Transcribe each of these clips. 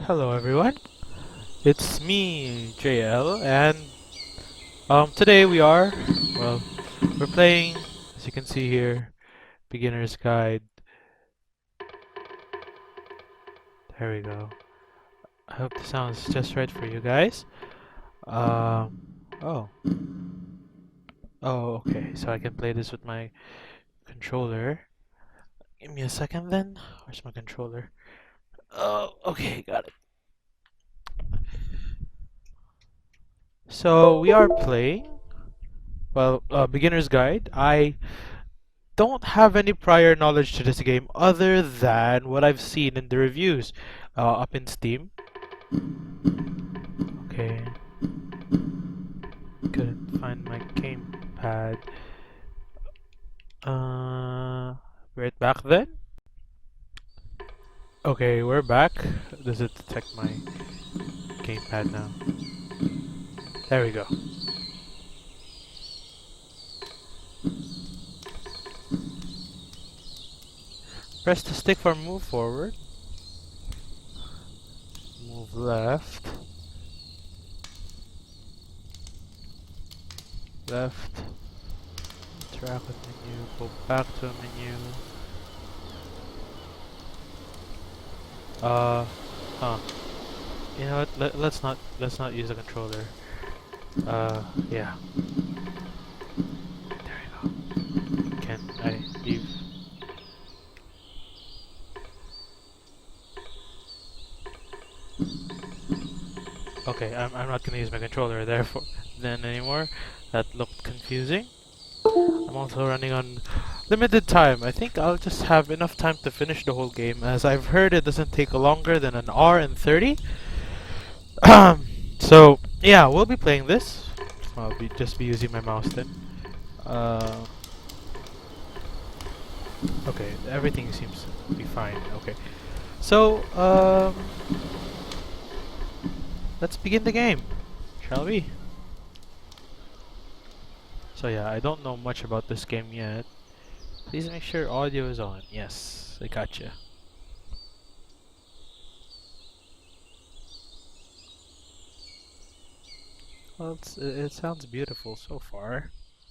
Hello everyone, it's me, JL, and today we're playing, as you can see here, Beginner's Guide. There we go. I hope the sound's just right for you guys. Um, oh, okay, so I can play this with my controller. Give me a second then. Where's my controller? Oh, okay, got it. So we are playing, Beginner's Guide. I don't have any prior knowledge to this game other than what I've seen in the reviews up in Steam. Okay. Couldn't find my gamepad. Right back then? Okay, we're back. Does it detect my gamepad now? There we go. Press the stick for move forward. Move left. Left. Interact with menu. Go back to a menu. Huh. You know what? Let's not use a controller. Yeah. There we go. Can I leave? Okay, I'm not gonna use my controller therefore then anymore. That looked confusing. I'm also running on limited time. I think I'll just have enough time to finish the whole game, as I've heard it doesn't take longer than an hour and 30. So yeah, we'll be playing this. I'll just be using my mouse then. Okay, everything seems to be fine. Okay, so let's begin the game, shall we? So yeah, I don't know much about this game yet. Please make sure audio is on. Yes, I gotcha. Well, it sounds beautiful so far.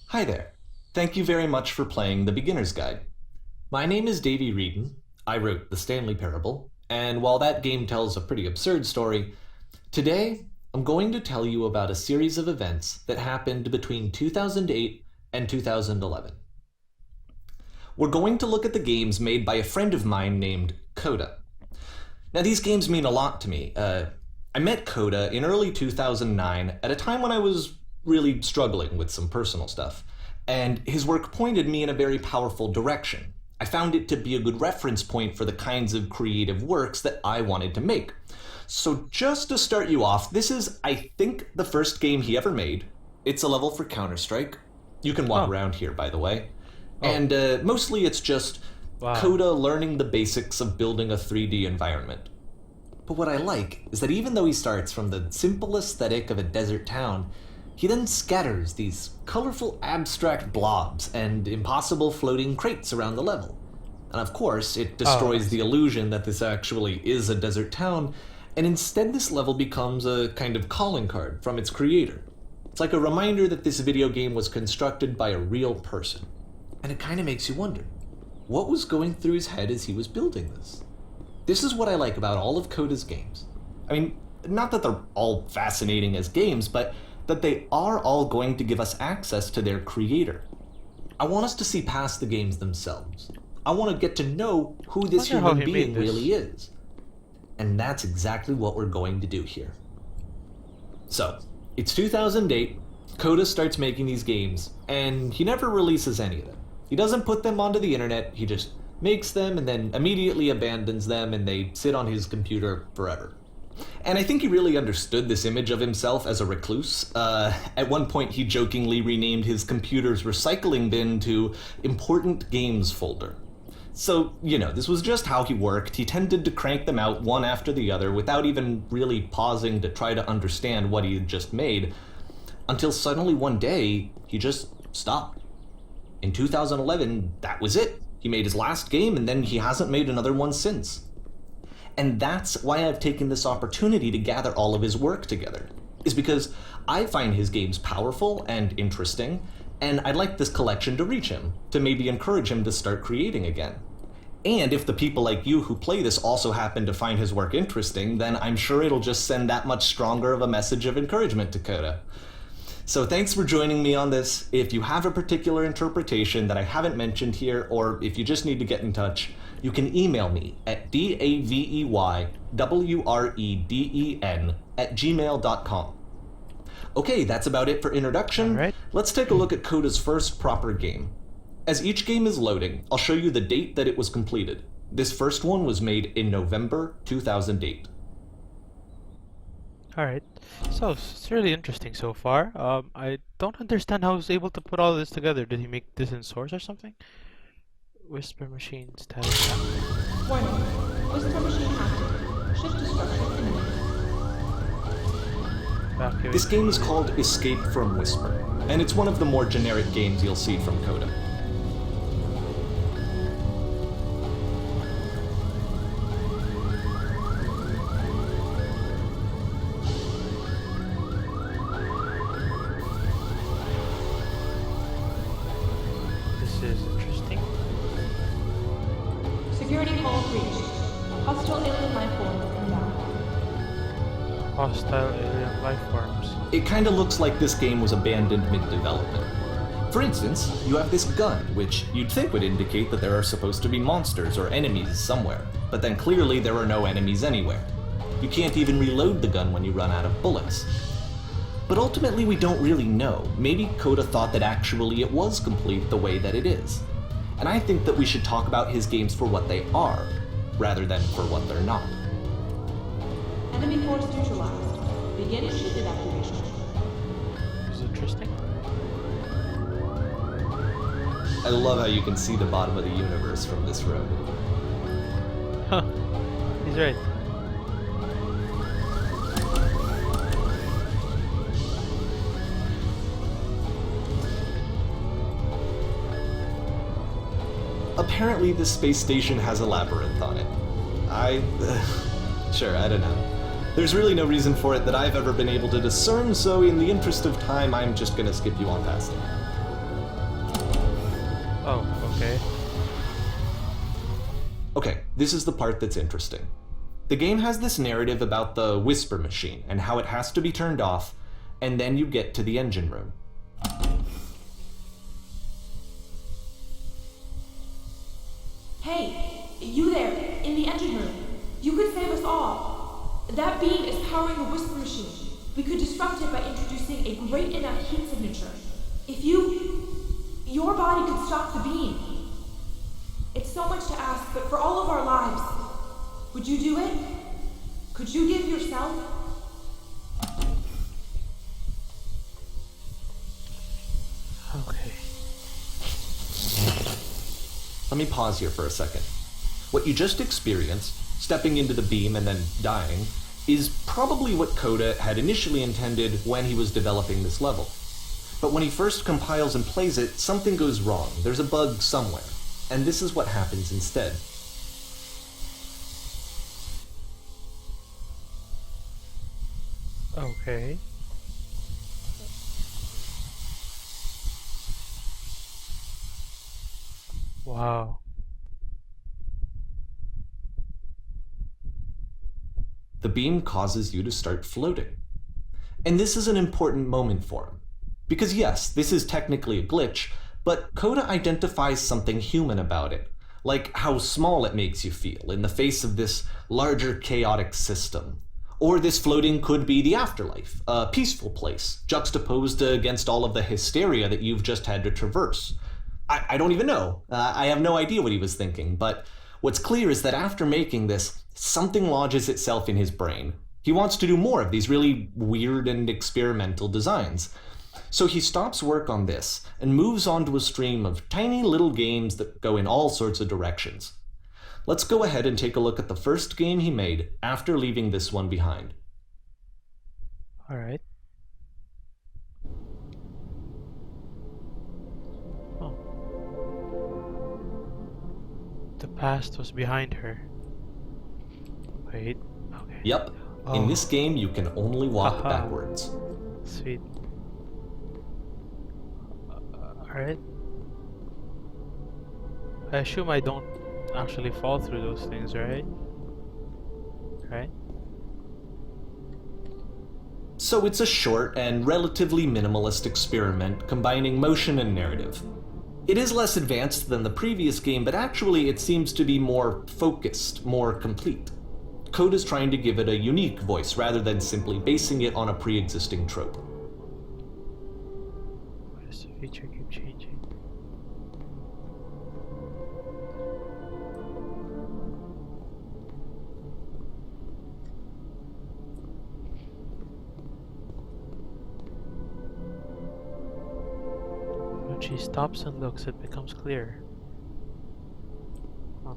Hi there. Thank you very much for playing The Beginner's Guide. My name is Davey Reedon. I wrote The Stanley Parable, and while that game tells a pretty absurd story, today I'm going to tell you about a series of events that happened between 2008 and 2011. We're going to look at the games made by a friend of mine named Coda. Now, these games mean a lot to me. I met Coda in early 2009 at a time when I was really struggling with some personal stuff, and his work pointed me in a very powerful direction. I found it to be a good reference point for the kinds of creative works that I wanted to make. So just to start you off, this is, I think, the first game he ever made. It's a level for Counter-Strike. You can walk around here, by the way. And mostly it's just Coda learning the basics of building a 3D environment. But what I like is that even though he starts from the simple aesthetic of a desert town, he then scatters these colorful abstract blobs and impossible floating crates around the level. And of course, it destroys the illusion that this actually is a desert town, and instead this level becomes a kind of calling card from its creator. It's like a reminder that this video game was constructed by a real person. And it kind of makes you wonder, what was going through his head as he was building this? This is what I like about all of Coda's games. I mean, not that they're all fascinating as games, but that they are all going to give us access to their creator. I want us to see past the games themselves. I want to get to know who this human being really is. And that's exactly what we're going to do here. So, it's 2008, Coda starts making these games, and he never releases any of them. He doesn't put them onto the internet, he just makes them and then immediately abandons them, and they sit on his computer forever. And I think he really understood this image of himself as a recluse. At one point, he jokingly renamed his computer's recycling bin to Important Games Folder. So, you know, this was just how he worked. He tended to crank them out one after the other without even really pausing to try to understand what he had just made, until suddenly one day, he just stopped. In 2011, that was it. He made his last game, and then he hasn't made another one since. And that's why I've taken this opportunity to gather all of his work together, is because I find his games powerful and interesting, and I'd like this collection to reach him, to maybe encourage him to start creating again. And if the people like you who play this also happen to find his work interesting, then I'm sure it'll just send that much stronger of a message of encouragement to Coda. So thanks for joining me on this. If you have a particular interpretation that I haven't mentioned here, or if you just need to get in touch, you can email me at daveywreden@gmail.com. Okay, that's about it for introduction. All right. Let's take a look at Coda's first proper game. As each game is loading, I'll show you the date that it was completed. This first one was made in November 2008. Alright. So, it's really interesting so far. I don't understand how he was able to put all this together. Did he make this in Source or something? Whisper Machine status. Warning. Whisper machine active. Shift destruction imminent. Evacuate. This game is called Escape from Whisper, and it's one of the more generic games you'll see from Coda. This is interesting. Security call breached. Hostile alien life form inbound. Hostile alien life forms. It kinda looks like this game was abandoned mid-development. For instance, you have this gun, which you'd think would indicate that there are supposed to be monsters or enemies somewhere, but then clearly there are no enemies anywhere. You can't even reload the gun when you run out of bullets. But ultimately we don't really know. Maybe Coda thought that actually it was complete the way that it is. And I think that we should talk about his games for what they are, rather than for what they're not. Enemy force neutralized. Begin ship evacuation. This is interesting. I love how you can see the bottom of the universe from this room. Huh. He's right. Apparently this space station has a labyrinth on it. Sure, I don't know. There's really no reason for it that I've ever been able to discern, so in the interest of time, I'm just gonna skip you on past it. Oh, okay. Okay, this is the part that's interesting. The game has this narrative about the Whisper Machine and how it has to be turned off, and then you get to the engine room. Hey, you there, in the engine room. You could save us all. That beam is powering the Whisper machine. We could disrupt it by introducing a great enough heat signature. If your body could stop the beam. It's so much to ask, but for all of our lives, would you do it? Could you give yourself? Okay. Let me pause here for a second. What you just experienced, stepping into the beam and then dying, is probably what Coda had initially intended when he was developing this level. But when he first compiles and plays it, something goes wrong. There's a bug somewhere. And this is what happens instead. Okay. Wow. The beam causes you to start floating. And this is an important moment for him. Because yes, this is technically a glitch, but Coda identifies something human about it, like how small it makes you feel in the face of this larger chaotic system. Or this floating could be the afterlife, a peaceful place, juxtaposed against all of the hysteria that you've just had to traverse. I don't even know. I have no idea what he was thinking, but what's clear is that after making this, something lodges itself in his brain. He wants to do more of these really weird and experimental designs. So he stops work on this and moves on to a stream of tiny little games that go in all sorts of directions. Let's go ahead and take a look at the first game he made after leaving this one behind. Alright. Oh. The past was behind her. Wait. Okay. Yep. Oh. In this game, you can only walk Haha. backwards. Sweet. Alright. I assume I don't actually fall through those things, right? Right? So it's a short and relatively minimalist experiment combining motion and narrative. It is less advanced than the previous game, but actually it seems to be more focused, more complete. Code is trying to give it a unique voice rather than simply basing it on a pre-existing trope. Why does the feature keep changing? When she stops and looks, it becomes clear. Huh.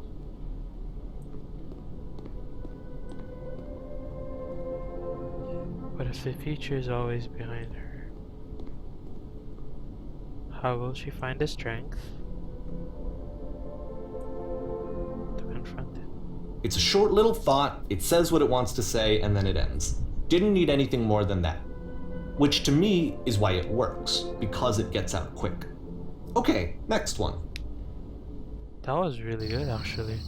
But if the future is always behind her, how will she find the strength to confront it? It's a short little thought, it says what it wants to say, and then it ends. Didn't need anything more than that. Which to me is why it works, because it gets out quick. Okay, next one. That was really good, actually.